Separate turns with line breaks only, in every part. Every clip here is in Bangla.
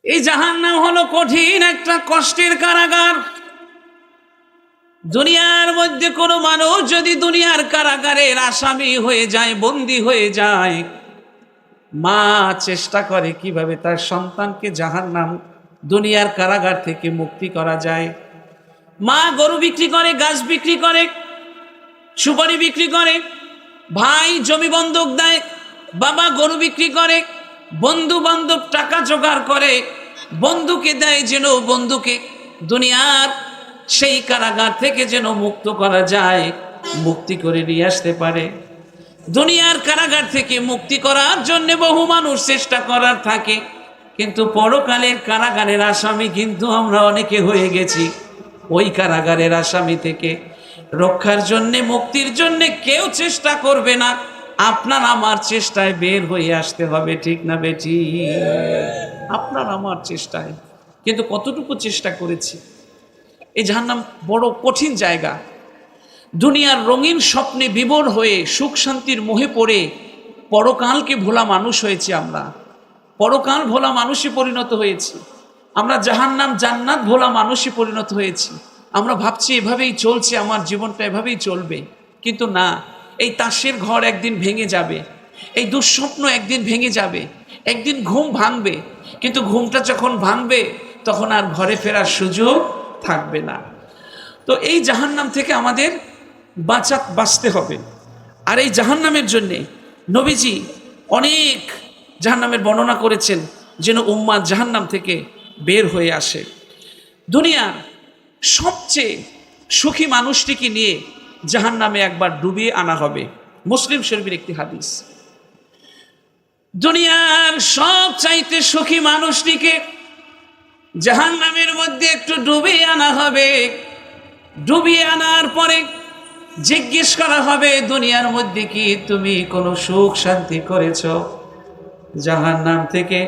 এই জাহান্নাম হলো কঠিন একটা কষ্টের কারাগার। দুনিয়ার মধ্যে কোনো মানুষ যদি দুনিয়ার কারাগারের আসামি হয়ে যায়, বন্দী হয়ে যায়, মা চেষ্টা করে কিভাবে তার সন্তানকে জাহান্নাম দুনিয়ার কারাগার থেকে মুক্তি করা যায়। মা গরু বিক্রি করে, গাছ বিক্রি করে, সুপারি বিক্রি করে, ভাই জমি বন্ধক দেয়, বাবা গরু বিক্রি করে, বন্ধু বান্ধব টাকা জোগাড় করে, বন্ধুকে দেয় যেন বন্ধুকে দুনিয়ার সেই কারাগার থেকে যেন মুক্ত করা যায়, মুক্তি করে নিয়ে আসতে পারে। দুনিয়ার কারাগার থেকে মুক্তি করার জন্য বহু মানুষ চেষ্টা করার থাকে, কিন্তু পরকালের কারাগারের আসামি কিন্তু আমরা অনেকে হয়ে গেছি। ওই কারাগারের আসামি থেকে রক্ষার জন্যে, মুক্তির জন্যে কেউ চেষ্টা করবে না, আপনার আমার চেষ্টায় বের হয়ে আসতে হবে। ঠিক না বেটি? আপনার আমার চেষ্টায়। কিন্তু কতটুকু চেষ্টা করেছি? এই জাহান্নাম বড় কঠিন জায়গা। দুনিয়ার রঙিন স্বপ্নে বিভোর হয়ে সুখ শান্তির মোহে পড়ে পরকালকে ভোলা মানুষ হয়েছি আমরা। পরকাল ভোলা মানুষই পরিণত হয়েছি আমরা। জাহান্নাম জান্নাত ভোলা মানুষই পরিণত হয়েছি আমরা। ভাবছি এভাবেই চলছে, আমার জীবনটা এভাবেই চলবে। কিন্তু না, এই তাসের ঘর একদিন ভেঙে যাবে, এই দুঃস্বপ্ন একদিন ভেঙে যাবে, একদিন ঘুম ভাঙবে। কিন্তু ঘুমটা যখন ভাঙবে তখন আর ঘরে ফেরার সুযোগ থাকবে না। তো এই জাহান্নাম থেকে আমাদের বাঁচতে হবে। আর এই জাহান্নামের জন্যে নবীজি অনেক জাহান্নামের বর্ণনা করেছেন, যেন উম্মাত জাহান্নাম থেকে বের হয়ে আসে। দুনিয়ার সবচেয়ে সুখী মানুষটিকে নিয়ে জাহান্নামে একবার ডুবিয়ে আনা হবে। মুসলিম শরীফের একটি হাদিস। দুনিয়ার সব চাইতে সুখী মানুষটিকে জাহান্নামের মধ্যে একটু ডুবিয়ে আনা হবে। ডুবিয়ে আনার পরে জিজ্ঞেস করা হবে, দুনিয়ার মধ্যে কি তুমি কোনো সুখ শান্তি করেছ? জাহান্নাম থেকে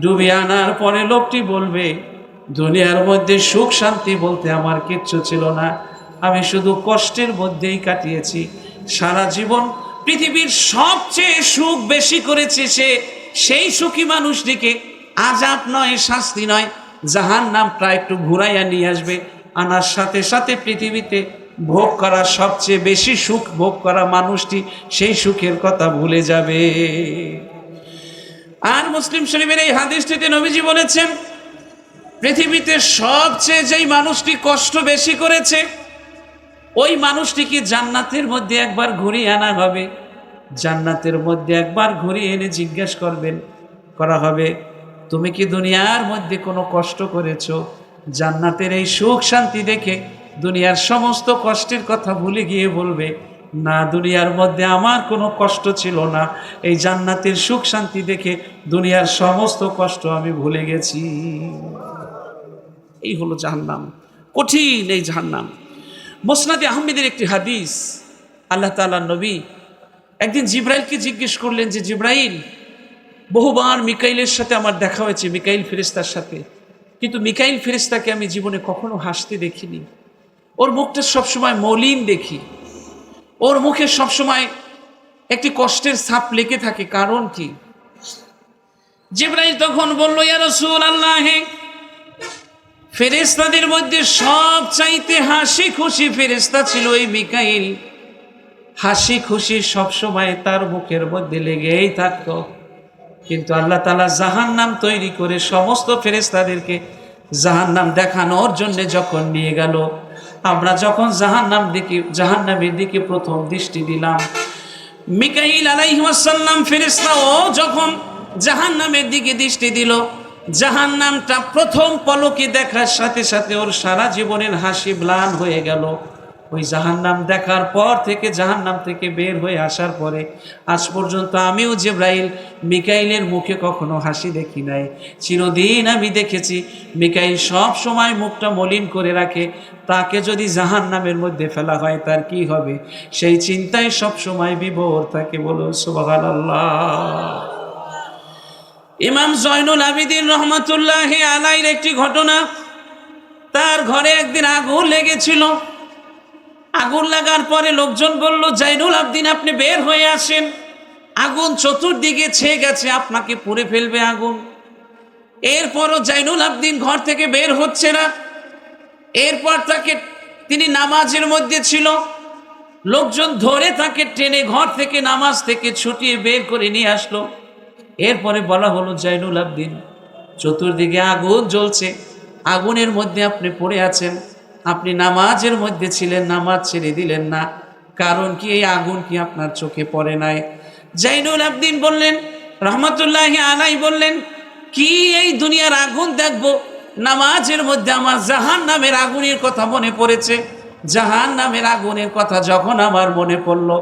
ডুবিয়ে আনার পরে লোকটি বলবে, দুনিয়ার মধ্যে সুখ শান্তি বলতে আমার কিচ্ছু ছিল না, আমি শুধু কষ্টের মধ্যেই কাটিয়েছি সারা জীবন। পৃথিবীর সবচেয়ে সুখ বেশি করেছে সে। সেই সুখী মানুষটিকে আযাব নয়, শাস্তি নয়, জাহান্নামটা একটু ঘুরাইয়া নিয়ে আসবে। আনার সাথে সাথে পৃথিবীতে ভোগ করা সবচেয়ে বেশি সুখ ভোগ করা মানুষটি সেই সুখের কথা ভুলে যাবে। আর মুসলিম শরীফের এই হাদিসটিতে নবীজি বলেছেন, পৃথিবীতে সবচেয়ে যেই মানুষটি কষ্ট বেশি করেছে ওই মানুষটিকে জান্নাতের মধ্যে একবার ঘুরিয়ে আনা হবে। জান্নাতের মধ্যে একবার ঘুরিয়ে এনে জিজ্ঞেস করা হবে, তুমি কি দুনিয়ার মধ্যে কোনো কষ্ট করেছো? জান্নাতের এই সুখ শান্তি দেখে দুনিয়ার সমস্ত কষ্টের কথা ভুলে গিয়ে বলবে, না, দুনিয়ার মধ্যে আমার কোনো কষ্ট ছিল না, এই জান্নাতের সুখ শান্তি দেখে দুনিয়ার সমস্ত কষ্ট আমি ভুলে গেছি। এই হলো জাহান্নাম, কঠিন এই জাহান্নাম। মুসনাদে আহমেদের একটি হাদিস, আল্লাহ তাআলার নবী একদিন জিব্রাইলকে জিজ্ঞেস করলেন যে, জিব্রাইল, বহুবার মিকাইলের সাথে আমার দেখা হয়েছে, মিকাইল ফেরেশতার সাথে, কিন্তু মিকাইল ফেরেশতাকে আমি জীবনে কখনো হাসতে দেখিনি। ওর মুখটা সবসময় মলিন দেখি, ওর মুখে সবসময় একটি কষ্টের ছাপ লেগে থাকে, কারণ কি? জিব্রাইল তখন বলল, ইয়া রাসূলুল্লাহ, ফেরেশতাদের মধ্যে সব চাইতে হাসি খুশি ফেরেশতা ছিল এই মিকাইল। হাসি খুশি সবসময় তার মুখের মধ্যে লেগেই থাকতো। কিন্তু আল্লাহ তাআলা জাহান্নাম তৈরি করে সমস্ত ফেরেশতাদেরকে জাহান্নাম দেখানোর জন্য যখন নিয়ে গেল, আমরা যখন জাহান্নামের দিকে প্রথম দৃষ্টি দিলাম, মিকাইল আলাইহিস সালাম ফেরেশতাও যখন জাহান্নামের দিকে দৃষ্টি দিল, জাহান্নামটা প্রথম পলকে দেখার সাথে সাথে ওর সারা জীবনের হাসি ম্লান হয়ে গেল। ওই জাহান্নাম দেখার পর থেকে, জাহান্নাম থেকে বের হয়ে আসার পরে আজ পর্যন্ত আমিও জিব্রাইল মিকাইলের মুখে কখনো হাসি দেখি নাই। চিরদিন আমি দেখেছি মিকাইল সব সময় মুখটা মলিন করে রাখে। তাকে যদি জাহান্নামের মধ্যে ফেলা হয় তার কি হবে, সেই চিন্তায় সব সময় বিভোর থাকে। বলো সুবহানাল্লাহ। ইমাম জয়নুল আবিদিন রহমাতুল্লাহি আলাইহির একটি ঘটনা, তার ঘরে একদিন আগুন লেগেছিল। আগুন লাগার পরে লোকজন বলল, জয়নুল আবিদিন, আপনি বের হয়ে আসেন, আগুন চতুর্দিকে ছেয়ে গেছে, আপনাকে পুড়ে ফেলবে আগুন। এরপরও জাইনুল আবদিন ঘর থেকে বের হচ্ছে না। এরপর তাকে, তিনি নামাজের মধ্যে ছিল, লোকজন ধরে তাকে টেনে ঘর থেকে নামাজ থেকে ছুটিয়ে বের করে নিয়ে আসলো। এরপরে বলা হলো, জাইনুল আবদিন, চতুর্দিকে আগুন জ্বলছে, আগুনের মধ্যে আপনি পড়ে আছেন, আপনি নামাজের মধ্যে ছিলেন, নামাজ ছেড়ে দিলেন না, কারণ কি এই আগুন কি আপনার চোখে পড়ে নাই? জাইনুল আবদিন বললেন, রহমতুল্লাহি আলাই বললেন, কি এই দুনিয়ার আগুন দেখবো, নামাজের মধ্যে আমার জাহান্নামের আগুনের কথা মনে পড়েছে। জাহান্নামের আগুনের কথা যখন আমার মনে পড়লো,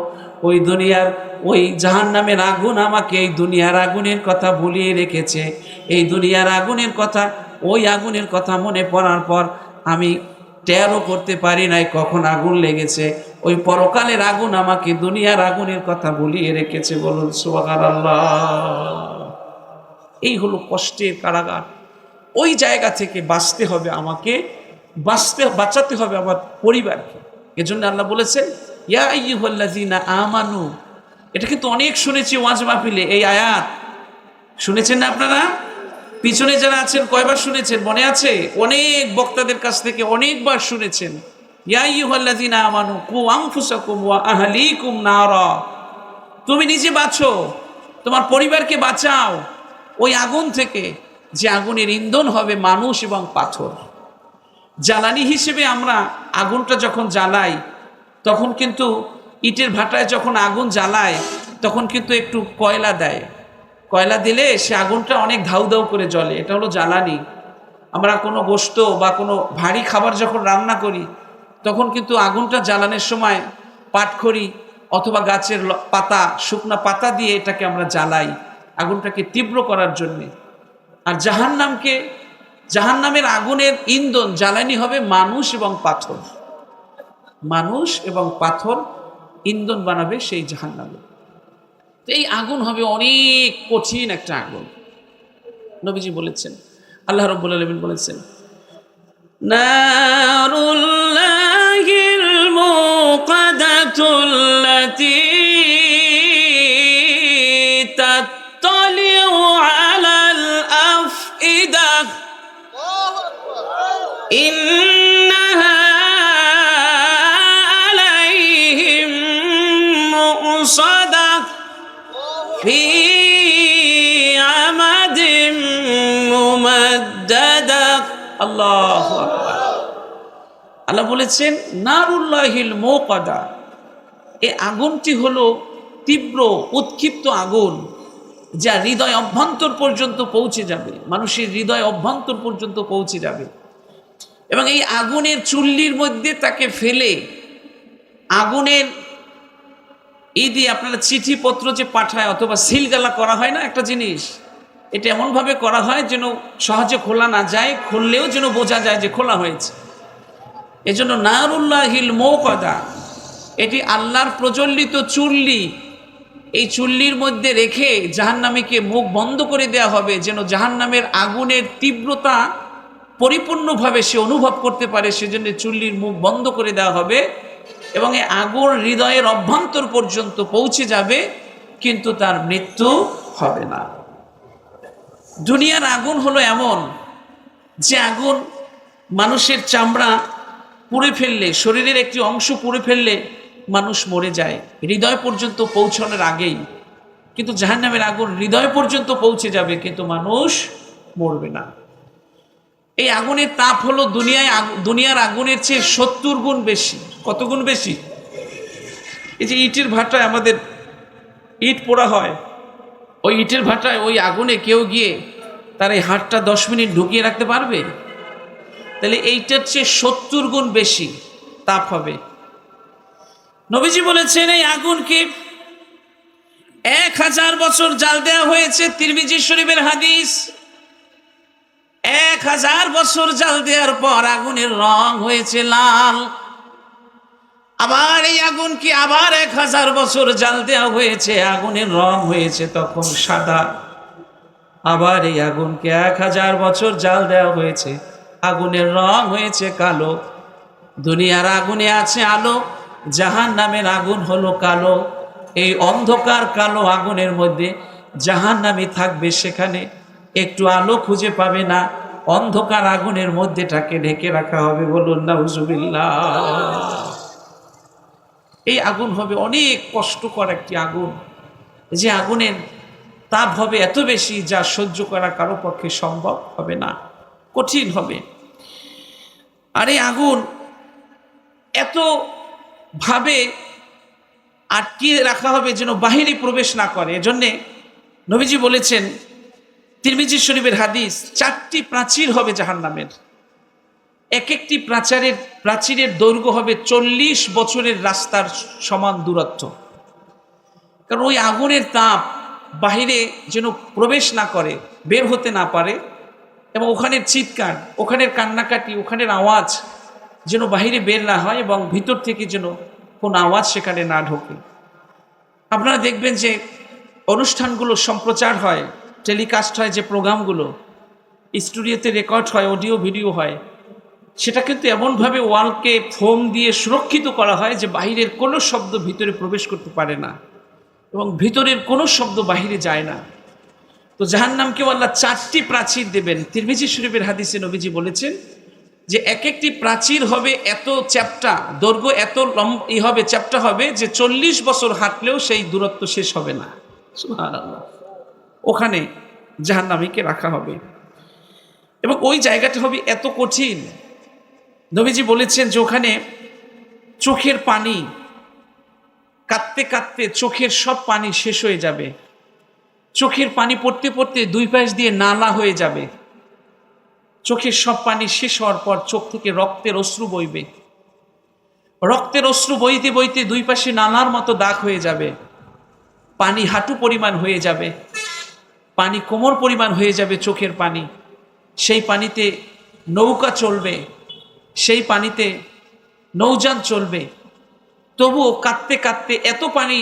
ওই দুনিয়ার ওই জাহান্নামের আগুন আমাকে এই দুনিয়ার আগুনের কথা ভুলিয়ে রেখেছে। এই দুনিয়ার আগুনের কথা, ওই আগুনের কথা মনে পড়ার পর আমি টেরও করতে পারি নাই কখন আগুন লেগেছে। ওই পরকালের আগুন আমাকে দুনিয়ার আগুনের কথা ভুলিয়ে রেখেছে। বলুন সুবহানাল্লাহ। এই হলো কষ্টের কারাগার। ওই জায়গা থেকে বাঁচতে হবে আমাকে, বাঁচাতে হবে আমার পরিবারকে। এজন্য আল্লাহ বলেছেন, ইয়া আইয়ুহাল্লাযীনা আমানু। এটা কিন্তু অনেক শুনেছি ওয়াজ মাহফিলে, এই আয়াত শুনেছেন না আপনারা? পিছনে যারা আছেন কয়বার শুনেছেন মনে আছে? অনেক বক্তাদের কাছ থেকে অনেকবার শুনেছেন। ইয়া আইয়ুহাল্লাযীনা আমানু কু আনফুসাকুম ওয়া আহলিকুম নারা। তুমি নিজে বাঁচো, তোমার পরিবারকে বাঁচাও ওই আগুন থেকে, যে আগুনের ইন্ধন হবে মানুষ এবং পাথর। জ্বালানি হিসেবে আমরা আগুনটা যখন জ্বালাই, তখন কিন্তু ইটের ভাটায় যখন আগুন জ্বালায়, তখন কিন্তু একটু কয়লা দেয়। কয়লা দিলে সে আগুনটা অনেক ধাউ ধাউ করে জ্বলে, এটা হলো জ্বালানি। আমরা কোনো গোশত বা কোনো ভারী খাবার যখন রান্না করি, তখন কিন্তু আগুনটা জ্বালানোর সময় পাটখড়ি অথবা গাছের পাতা, শুকনা পাতা দিয়ে এটাকে আমরা জ্বালাই আগুনটাকে তীব্র করার জন্যে। আর জাহান্নামের আগুনের ইন্ধন জ্বালানি হবে মানুষ এবং পাথর। মানুষ এবং পাথর ইন্ধন বানাবে সেই জাহান্নামে। তো এই আগুন হবে অনেক কঠিন একটা আগুন। নবীজি বলেছেন, আল্লাহ রাব্বুল আলামিন বলেছেন, নারুল্লাহিল মুকাদাতুল্লাতী তাত্তালিউ আলাল আফইদা ইন্নাহা আলাইহিম মুসাদা ফি আমাদিন মুমাদ্দাদা। আল্লাহু আকবার। আল্লাহ বলেছেন, নারুল্লাহিল মুকাদা, এই আগুনটি হলো তীব্র উৎক্ষিপ্ত আগুন, যা হৃদয় অভ্যন্তর পর্যন্ত পৌঁছে যাবে, মানুষের হৃদয় অভ্যন্তর পর্যন্ত পৌঁছে যাবে। এবং এই আগুনের চুল্লির মধ্যে তাকে ফেলে, আগুনের দিয়ে আপনারা চিঠিপত্র যে পাঠায় অথবা সিলগালা করা হয় না একটা জিনিস, এটা এমনভাবে করা হয় যেন সহজে খোলা না যায়, খুললেও যেন বোঝা যায় যে খোলা হয়েছে। এজন্য নারুল্লাহিল মুকাদা, এটি আল্লাহর প্রজ্বলিত চুল্লি। এই চুল্লির মধ্যে রেখে জাহান্নামীকে মুখ বন্ধ করে দেয়া হবে, যেন জাহান্নামের আগুনের তীব্রতা পরিপূর্ণভাবে সে অনুভব করতে পারে। সেজন্য চুল্লির মুখ বন্ধ করে দেওয়া হবে এবং এই আগুন হৃদয়ের অভ্যন্তর পর্যন্ত পৌঁছে যাবে, কিন্তু তার মৃত্যু হবে না। দুনিয়ার আগুন হলো এমন যে আগুন মানুষের চামড়া পুড়ে ফেললে, শরীরের একটি অংশ পুড়ে ফেললে মানুষ মরে যায় হৃদয় পর্যন্ত পৌঁছানোর আগেই। কিন্তু জাহান্নামের আগুন হৃদয় পর্যন্ত পৌঁছে যাবে, কিন্তু মানুষ মরবে না। এই আগুনের তাপ হলো দুনিয়ার আগুনের চেয়ে 70 গুণ বেশি। কত গুণ বেশি? এই যে ইটের ভাটায় আমাদের ইট পোড়া হয়, ওই ইটের ভাটায় ওই আগুনে কেউ গিয়ে তার এই হাতটা 10 মিনিট ঢুকিয়ে রাখতে পারবে? তাহলে এইটার চেয়ে 70 গুণ বেশি তাপ হবে। নবীজি বলেছেন, এই আগুনকে 1000 বছর জাল দেওয়া হয়েছে। তিরমিজি শরীফের হাদিস। 1000 বছর জাল দেওয়ার পর আগুনের রং হয়েছে লাল। আবার এই আগুনকে আবার 1000 বছর জাল দেওয়া হয়েছে, আগুনের রং হয়েছে তখন সাদা। আবার এই আগুনকে 1000 বছর জাল দেওয়া হয়েছে, আগুনের রং হয়েছে কালো। দুনিয়ার আগুনে আছে আলো, জাহান্নামের আগুন হলো কালো। এই অন্ধকার কালো আগুনের মধ্যে জাহান্নামী থাকবে, সেখানে একটু আলো খুঁজে পাবে না, অন্ধকার আগুনের মধ্যে তাকে ঢেকে রাখা হবে। বলুন নাউজুবিল্লাহ। এই আগুন হবে অনেক কষ্টকর একটি আগুন, যে আগুনের তাপ হবে এত বেশি যা সহ্য করা কারো পক্ষে সম্ভব হবে না, কঠিন হবে। আর এই আগুন এত ভাবে আটকিয়ে রাখা হবে যেন বাহিরে প্রবেশ না করে। এজন্যে নবীজি বলেছেন, তিরমিজি শরীফের হাদিস, 4টি প্রাচীর হবে জাহান্নামের। এক একটি প্রাচীরের দৈর্ঘ্য হবে 40 বছরের রাস্তার সমান দূরত্ব। কারণ ওই আগুনের তাপ বাহিরে যেন প্রবেশ না করে, বের হতে না পারে, এবং ওখানের চিৎকার, ওখানের কান্নাকাটি, ওখানের আওয়াজ যেন বাহিরে বের না হয়, এবং ভিতর থেকে যেন কোনো আওয়াজ সেখানে না ঢোকে। আপনারা দেখবেন যে অনুষ্ঠানগুলো সম্প্রচার হয়, টেলিকাস্ট হয়, যে প্রোগ্রামগুলো স্টুডিওতে রেকর্ড হয়, অডিও ভিডিও হয়, সেটা কিন্তু এমনভাবে ওয়ালকে ফোম দিয়ে সুরক্ষিত করা হয় যে বাহিরের কোনো শব্দ ভিতরে প্রবেশ করতে পারে না, এবং ভিতরের কোনো শব্দ বাহিরে যায় না। তো জাহান্নামকেও আল্লাহ 4টি প্রাচীর দেবেন। তিরমিজি শরীফের হাদিসে নবীজি বলেছেন যে এক একটি প্রাচীর হবে এত চ্যাপ্টা, দৈর্ঘ্য এত হবে, চ্যাপ্টা হবে যে 40 বছর হাঁটলেও সেই দূরত্ব শেষ হবে না। সুবহানাল্লাহ। ওখানে জাহান্নামীকে রাখা হবে, এবং ওই জায়গাটা হবে এত কঠিন। নবীজি বলেছেন যে ওখানে চোখের পানি, কাঁদতে কাঁদতে চোখের সব পানি শেষ হয়ে যাবে। চোখের পানি পড়তে পড়তে দুই পাশ দিয়ে নালা হয়ে যাবে। চোখের সব পানি শেষ হওয়ার পর চোখ থেকে রক্তের অশ্রু বইবে। রক্তের অশ্রু বইতে বইতে দুই পাশে নালার মতো দাগ হয়ে যাবে। পানি হাঁটু পরিমাণ হয়ে যাবে, পানি কোমর পরিমাণ হয়ে যাবে চোখের পানি। সেই পানিতে নৌকা চলবে, সেই পানিতে নৌযান চলবে। তবুও কাঁদতে কাঁদতে এত পানি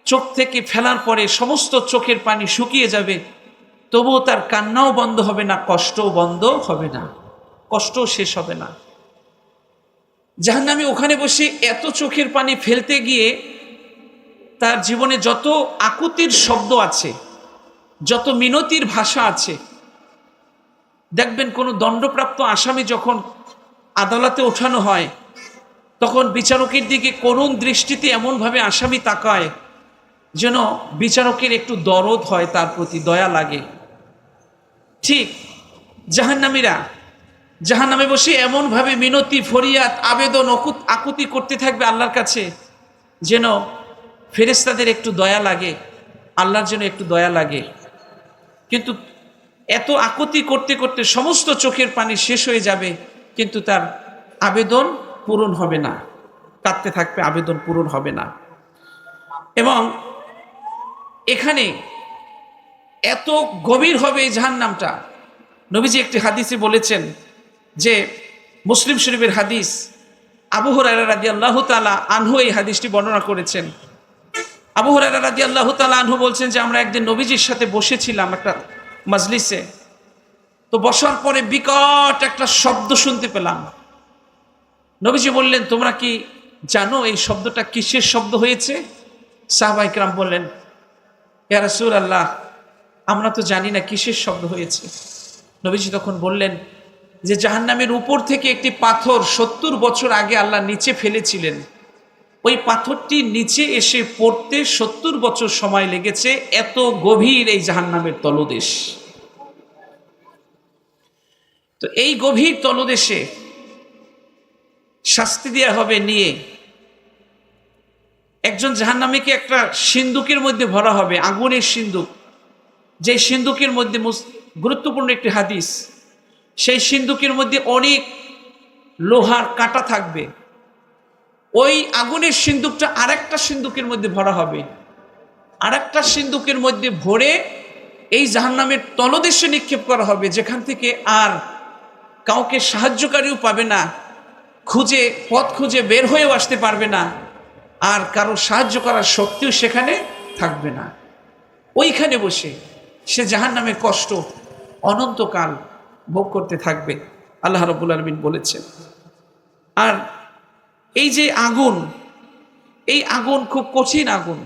চোখ থেকে ফেলার পরে সমস্ত চোখের পানি শুকিয়ে যাবে, তবুও তার কান্নাও বন্ধ হবে না, কষ্টও বন্ধ হবে না, কষ্টও শেষ হবে না। জাহান্নামী ওখানে বসে এত চোখের পানি ফেলতে গিয়ে তার জীবনে যত আকুতির শব্দ আছে, যত মিনতির ভাষা আছে, দেখবেন কোনো দণ্ডপ্রাপ্ত আসামি যখন আদালতে ওঠানো হয়, তখন বিচারকের দিকে করুণ দৃষ্টিতে এমনভাবে আসামি তাকায় যেন বিচারকের একটু দরদ হয়, তার প্রতি দয়া লাগে। ঠিক জাহান্নামে বসে এমনভাবে মিনতি, ফরিয়াদ, আবেদন, আকুতি করতে থাকবে আল্লাহর কাছে যেন ফেরেশতাদের একটু দয়া লাগে, আল্লাহর যেন একটু দয়া লাগে। কিন্তু এত আকুতি করতে করতে সমস্ত চোখের পানি শেষ হয়ে যাবে, কিন্তু তার আবেদন পূরণ হবে না, কাঁদতে থাকবে, আবেদন পূরণ হবে না। এবং এখানে এত গভীর হবে এই জাহান্নামটা। নবীজি একটি হাদিসে বলেছেন, যে মুসলিম শরীফের হাদিস, আবু হুরায়রা রাদিয়াল্লাহু তাআলা আনহু এই হাদিসটি বর্ণনা করেছেন। আবু হুরায়রা রাদিয়াল্লাহু তাআলা আনহু বলছেন যে আমরা একদিন নবীজির সাথে বসেছিলাম একটা মজলিসে। তো বসার পরে বিকট একটা শব্দ শুনতে পেলাম। নবীজি বললেন, তোমরা কি জানো এই শব্দটা কিসের শব্দ হয়েছে? সাহাবায়ে কেরাম বললেন, ইয়া রাসূলুল্লাহ, আমরা তো জানি না কিসের শব্দ হয়েছে। নবীজি তখন বললেন যে জাহান্নামের উপর থেকে একটি পাথর 70 বছর আগে আল্লাহ নিচে ফেলেছিলেন, ওই পাথরটি নিচে এসে পড়তে 70 বছর সময় লেগেছে, এত গভীর এই জাহান্নামের তলদেশ। তো এই গভীর তলদেশে শাস্তি দেওয়া হবে নিয়ে একজন জাহান্নামীকে একটা সিন্দুকের মধ্যে ভরা হবে, আগুনের সিন্দুক। যে সিন্দুকের মধ্যে গুরুত্বপূর্ণ একটি হাদিস, সেই সিন্দুকের মধ্যে অনেক লোহার কাঁটা থাকবে। ওই আগুনের সিন্দুকটা আরেকটা সিন্দুকের মধ্যে ভরা হবে, আরেকটা সিন্দুকের মধ্যে ভরে এই জাহান্নামের তলদেশে নিক্ষেপ করা হবে, যেখান থেকে আর কাউকে সাহায্যকারীও পাবে না, পথ খুঁজে বের হয়েও আসতে পারবে না, আর কারো সাহায্য করার শক্তিও সেখানে থাকবে না। ওইখানে বসে সে জাহান্নামের কষ্ট অনন্তকাল ভোগ করতে থাকবে, আল্লাহ রাব্বুল আলামিন বলেছেন। আর এই যে আগুন, এই আগুন খুব কঠিন আগুন।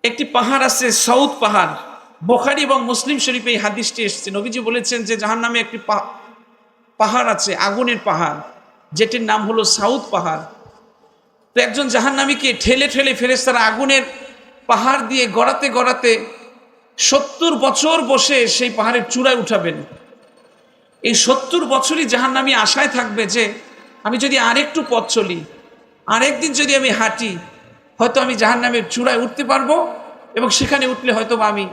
একটি পাহাড় আছে, সৌদ পাহাড়, বুখারী এবং মুসলিম শরীফে এই হাদিসটি এসেছে। নবীজি বলেছেন যে জাহান্নামে একটি পাহাড় আছে, আগুনের পাহাড়, যেটির নাম হলো সাউদ পাহাড়। তো একজন জাহান্নামীকে ঠেলে ঠেলে ফেরেশতারা আগুনের পাহাড় দিয়ে গড়াতে গড়াতে 70 বছর বসে সেই পাহাড়ের চূড়ায় উঠাবেন। এই 70 বছরই জাহান্নামী আশায় থাকবে যে আমি যদি আরেকটু পথ চলি, আরেকদিন যদি আমি হাঁটি, হয়তো আমি জাহান্নামের চূড়ায় উঠতে পারবো, এবং সেখানে উঠলে হয়তো আমি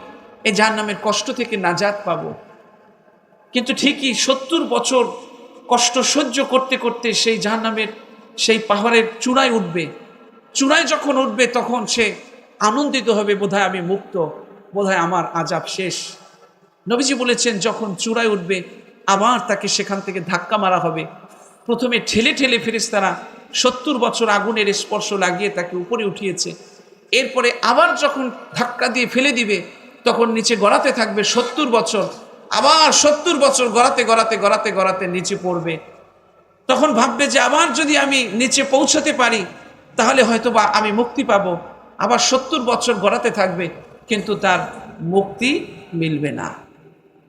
এই জাহান্নামের কষ্ট থেকে নাজাত পাবো। কিন্তু ঠিকই 70 বছর কষ্ট সহ্য করতে করতে সেই জাহান্নামের সেই পাহাড়ের চূড়ায় উঠবে। চূড়ায় যখন উঠবে তখন সে আনন্দিত হবে, বোধহয় আমি মুক্ত, বোধহয় আমার আযাব শেষ। নবীজি বলেছেন যখন চূড়ায় উঠবে আবার তাকে সেখান থেকে ধাক্কা মারা হবে। প্রথমে ঠেলে ঠেলে ফেরেশতারা 70 বছর আগুনের স্পর্শ লাগিয়ে তাকে উপরে উঠিয়েছে। এরপরে আবার যখন ধাক্কা দিয়ে ফেলে দিবে তখন নিচে গড়াতে থাকবে 70 বছর, আবার 70 বছর গড়াতে গড়াতে গড়াতে গড়াতে নিচে পড়বে। তখন ভাববে যে আবার যদি আমি নিচে পৌঁছাতে পারি তাহলে হয়তো বা আমি মুক্তি পাবো। আবার 70 বছর গড়াতে থাকবে, কিন্তু তার মুক্তি মিলবে না।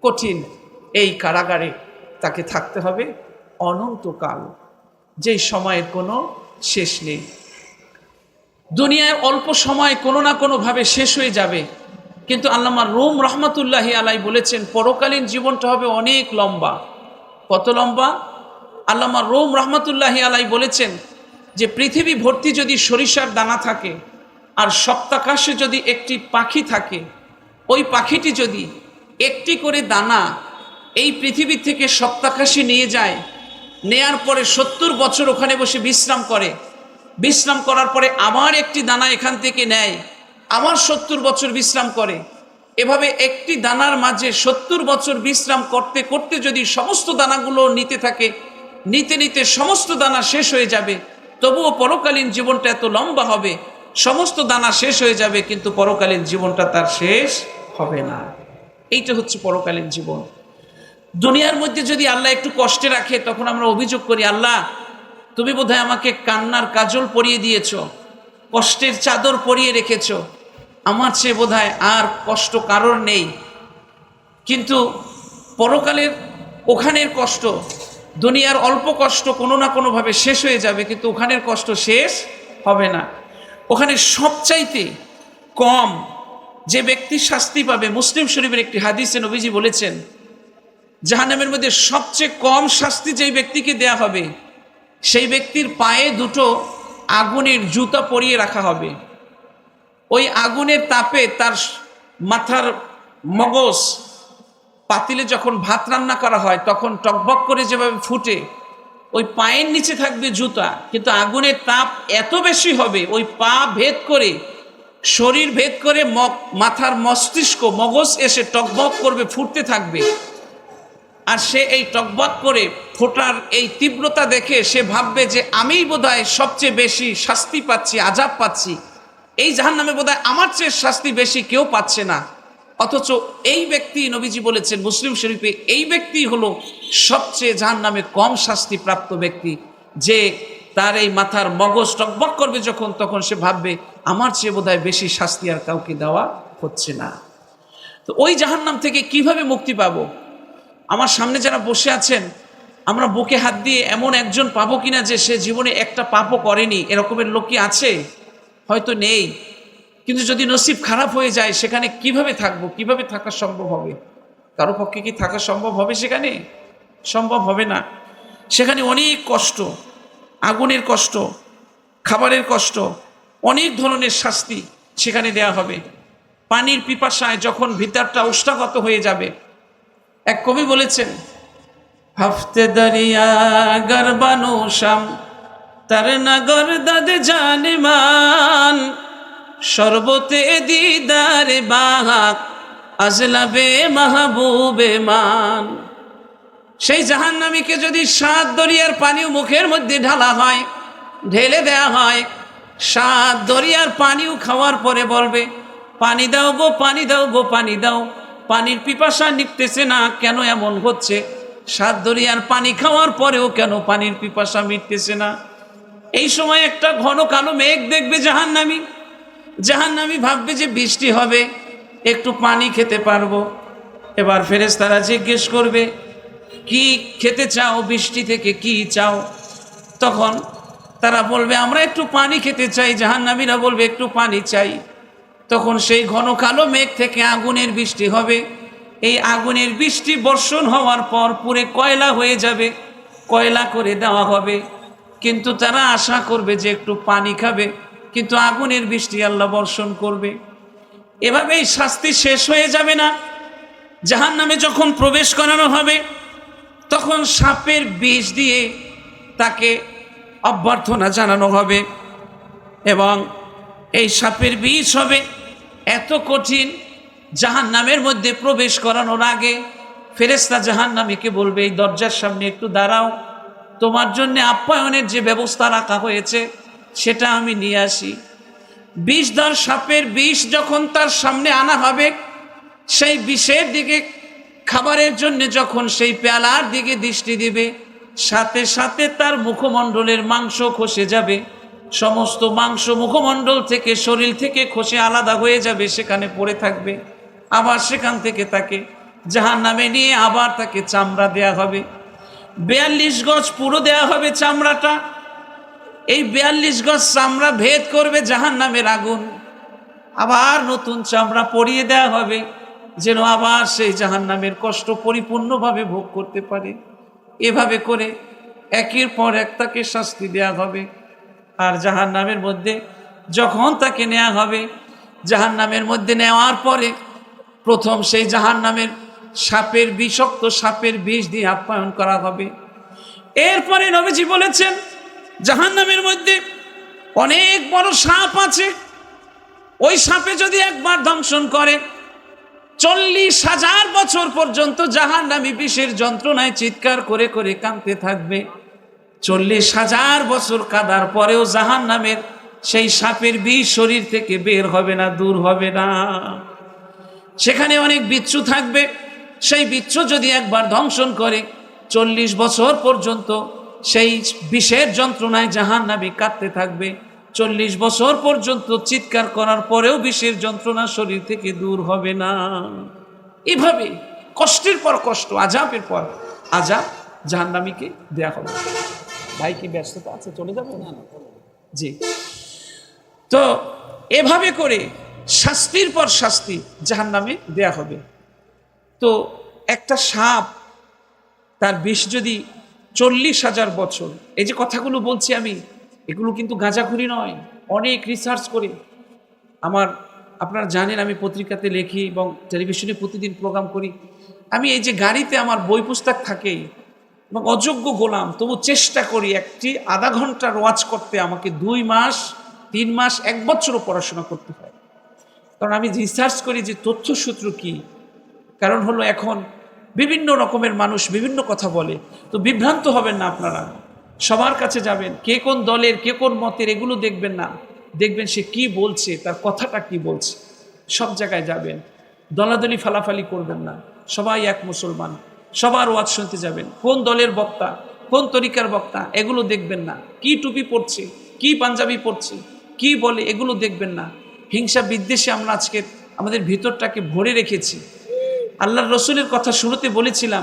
কঠিন এই কারাগারে তাকে থাকতে হবে অনন্তকাল, যেই সময়ের কোনো শেষ নেই। দুনিয়ায় অল্প সময় কোনো না কোনোভাবে শেষ হয়ে যাবে, কিন্তু আল্লামা রুম রহমতুল্লাহি আলাই বলেছেন পরকালীন জীবনটা হবে অনেক লম্বা। কত লম্বা? আল্লামা রুম রহমতুল্লাহি আলাই বলেছেন যে পৃথিবী ভর্তি যদি সরিষার দানা থাকে আর সপ্তাকাশে যদি একটি পাখি থাকে, ওই পাখিটি যদি একটি করে দানা এই পৃথিবী থেকে সপ্তাকাশে নিয়ে যায়, নেয়ার পরে 70 বছর ওখানে বসে বিশ্রাম করে, বিশ্রাম করার পরে আবার একটি দানা এখান থেকে নেয়, আবার 70 বছর বিশ্রাম করে, এভাবে একটি দানার মাঝে 70 বছর বিশ্রাম করতে করতে যদি সমস্ত দানাগুলো নিতে থাকে, নিতে নিতে সমস্ত দানা শেষ হয়ে যাবে, তবুও পরকালীন জীবনটা এত লম্বা হবে। সমস্ত দানা শেষ হয়ে যাবে কিন্তু পরকালীন জীবনটা তার শেষ হবে না। এইটা হচ্ছে পরকালীন জীবন। দুনিয়ার মধ্যে যদি আল্লাহ একটু কষ্টে রাখে তখন আমরা অভিযোগ করি, আল্লাহ তুমি বোধহয় আমাকে কান্নার কাজল পরিয়ে দিয়েছ, কষ্টের চাদর পরিয়ে রেখেছ, আমার চেয়ে বোধহয় আর কষ্ট কারোর নেই। কিন্তু পরকালের ওখানের কষ্ট, দুনিয়ার অল্প কষ্ট কোনো না কোনোভাবে শেষ হয়ে যাবে, কিন্তু ওখানের কষ্ট শেষ হবে না। ওখানে সবচাইতে কম যে ব্যক্তি শাস্তি পাবে, মুসলিম শরীফের একটি হাদিসে নবীজি বলেছেন জাহান্নামের মধ্যে সবচেয়ে কম শাস্তি যেই ব্যক্তিকে দেয়া হবে সেই ব্যক্তির পায়ে দুটো আগুনের জুতা পরিয়ে রাখা হবে। ওই আগুনের তাপে তার মাথার মগজ, পাতিলে যখন ভাত রান্না করা হয় তখন টকবক করে যেভাবে ফুটে, ওই পায়ের নিচে থাকবে জুতা, কিন্তু আগুনের তাপ এত বেশি হবে ওই পা ভেদ করে, শরীর ভেদ করে মাথার মস্তিষ্ক, মগজ এসে টকবক করবে, ফুটতে থাকবে। আর সে এই টকবক করে ফোটার এই তীব্রতা দেখে সে ভাববে যে আমিই বোধহয় সবচেয়ে বেশি শাস্তি পাচ্ছি, আযাব পাচ্ছি, এই জাহান্নামে বোধহয় আমার চেয়ে শাস্তি বেশি কেউ পাচ্ছে না। অথচ এই ব্যক্তি, নবীজি বলেছেন মুসলিম শরীফে, এই ব্যক্তি হলো সবচেয়ে জাহান্নামে কম শাস্তি প্রাপ্ত ব্যক্তি, যে তার এই মাথার মগজ টকবক করবে যখন, তখন সে ভাববে আমার চেয়ে বোধহয় বেশি শাস্তি আর কাউকে দেওয়া হচ্ছে না। তো ওই জাহান্নাম থেকে কিভাবে মুক্তি পাবো? আমার সামনে যারা বসে আছেন, আমরা বুকে হাত দিয়ে এমন একজন পাবো কিনা যে সে জীবনে একটা পাপও করেনি, এরকমের লোক কি আছে? হয়তো নেই। কিন্তু যদি নসিব খারাপ হয়ে যায় সেখানে কিভাবে থাকবো, কিভাবে থাকা সম্ভব হবে? কারো পক্ষে কি থাকা সম্ভব হবে? সেখানে সম্ভব হবে না। সেখানে অনেক কষ্ট, আগুনের কষ্ট, খাবারের কষ্ট, অনেক ধরনের শাস্তি সেখানে দেয়া হবে। পানির পিপাসায় যখন ভিতরটা উষ্ণাগত হয়ে যাবে, এক কবি বলেছেন হফতে দরিয়া গরবানো শাম তার নগর দদ জানমান শরবতে দিদারে বাহাক আজলাবে মাহবুবে মান। সেই জাহান্নামীকে যদি 7 দরিয়ার পানিও মুখের মধ্যে ঢালা হয়, ঢেলে দেয়া হয়, 7 দরিয়ার পানিও খাওয়ার পরে বলবে পানি দাও গো, পানি দাও গো, পানি দাও। পানির পিপাসা নিকতেছে না, কেন এমন হচ্ছে? 7 দরিয়ার পানি খাওয়ার পরেও কেন পানির পিপাসা মিটতেছে না? এই সময় একটা ঘন কালো মেঘ দেখবে জাহান্নামী। জাহান্নামী ভাববে যে বৃষ্টি হবে, একটু পানি খেতে পারবো। এবার ফেরেশতারা জিজ্ঞেস করবে, কি খেতে চাও, বৃষ্টি থেকে কি চাও? তখন তারা বলবে, আমরা একটু পানি খেতে চাই। জাহান্নামীরা বলবে, একটু পানি চাই। তখন সেই ঘন কালো মেঘ থেকে আগুনের বৃষ্টি হবে। এই আগুনের বৃষ্টি বর্ষণ হওয়ার পর পুরে কয়লা হয়ে যাবে, কয়লা করে দেওয়া হবে। কিন্তু তারা আশা করবে যে একটু পানি খাবে, কিন্তু আগুনের বৃষ্টি আল্লাহ বর্ষণ করবে। এভাবেই শাস্তি শেষ হয়ে যাবে না। জাহান্নামে যখন প্রবেশ করানো হবে, তখন সাপের বিষ দিয়ে তাকে অভ্যর্থনা জানানো হবে, এবং এই সাপের বিষ হবে এত কঠিন, জাহান্নামের মধ্যে প্রবেশ করানোর আগে ফেরেশতা জাহান্নামীকে বলবে, এই দরজার সামনে একটু দাঁড়াও, তোমার জন্য আপ্যায়নের যে ব্যবস্থা রাখা হয়েছে সেটা আমি নিয়ে আসি। বিষধর সাপের বিষ যখন তার সামনে আনা হবে, সেই বিষের দিকে, খাবারের জন্য যখন সেই পেয়ালার দিকে দৃষ্টি দিবে, সাথে সাথে তার মুখমণ্ডলের মাংস খসে যাবে। সমস্ত মাংস মুখমণ্ডল থেকে, শরীর থেকে খসে আলাদা হয়ে যাবে, সেখানে পড়ে থাকবে। আবার সেখান থেকে তাকে জাহান্নামে নিয়ে আবার তাকে চামড়া দেয়া হবে। 42 গজ পুরো দেয়া হবে চামড়াটা। এই 42 গজ চামড়া ভেদ করবে জাহান্নামের আগুন। আবার নতুন চামড়া পরিয়ে দেয়া হবে, যেন আবার সেই জাহান্নামের কষ্ট পরিপূর্ণভাবে ভোগ করতে পারে। এভাবে করে একের পর এক তাকে শাস্তি দেয়া হবে। আর জাহান্নামের মধ্যে যখন তাকে নেওয়া হবে, জাহান্নামের মধ্যে নেওয়ার পরে প্রথম সেই জাহান্নামের সাপের, বিষাক্ত সাপের বিষ দিয়ে আপ্যায়ন করা হবে। এরপরে নবীজি বলেছেন, জাহান্নামের মধ্যে অনেক বড় সাপ আছে। ওই সাপে যদি একবার দংশন করে, 40,000 বছর পর্যন্ত জাহান্নামী বিষের যন্ত্রণায় চিৎকার করে করে কাঁদতে থাকবে। 40,000 বছর কাঁদার পরেও জাহান্নামের সেই সাপের বিষ শরীর থেকে বের হবে না, দূর হবে না। সেখানে অনেক বিচ্ছু থাকবে। সেই বিচ্ছু যদি একবার দংশন করে, 40 বছর পর্যন্ত সেই বিষের যন্ত্রণায় জাহান্নামী কাঁদতে থাকবে। 40 বছর পর্যন্ত চিৎকার করার পরেও বিষের যন্ত্রণা শরীর থেকে দূর হবে না। এভাবে কষ্টের পর কষ্ট, আযাবের পর আযাব জাহান্নামীকে দেয়া হবে। ভাই কি ব্যস্ততা আছে, চলে যাবো? না জি। তো এভাবে করে শাস্তির পর শাস্তি জাহান্নামে দেয়া হবে। তো একটা সাপ, তার বিষ যদি 40,000 বছর, এই যে কথাগুলো বলছি আমি, এগুলো কিন্তু গাঁজাখুরি নয়, অনেক রিসার্চ করে। আপনারা জানেন আমি পত্রিকাতে লেখি এবং টেলিভিশনে প্রতিদিন প্রোগ্রাম করি। আমি এই যে গাড়িতে আমার বই পুস্তক থাকেই, এবং অযোগ্য গোলাম, তবু চেষ্টা করি একটি আধা ঘন্টার ওয়াজ করতে আমাকে 2 মাস, 3 মাস, 1 বছরও পড়াশোনা করতে হয়। কারণ আমি রিসার্চ করি যে তথ্যসূত্র কি। কারণ হলো এখন বিভিন্ন রকমের মানুষ বিভিন্ন কথা বলে, তো বিভ্রান্ত হবেন না আপনারা। সবার কাছে যাবেন, কে কোন দলের, কে কোন মতের, এগুলো দেখবেন না। দেখবেন সে কি বলছে, তার কথাটা কি বলছে। সব জায়গায় যাবেন, দলাদলি ফালাফালি করবেন না। সবাই এক মুসলমান, সবার ওয়াজ শুনতে যাবেন। কোন দলের বক্তা, কোন তরিকার বক্তা, এগুলো দেখবেন না। কি টুপি পরছে, কি পাঞ্জাবি পরছে, কি বলে, এগুলো দেখবেন না। হিংসা বিদ্বেষে আমরা আজকে আমাদের ভিতরটাকে ভরে রেখেছি। আল্লাহর রসুলের কথা শুরুতে বলেছিলাম,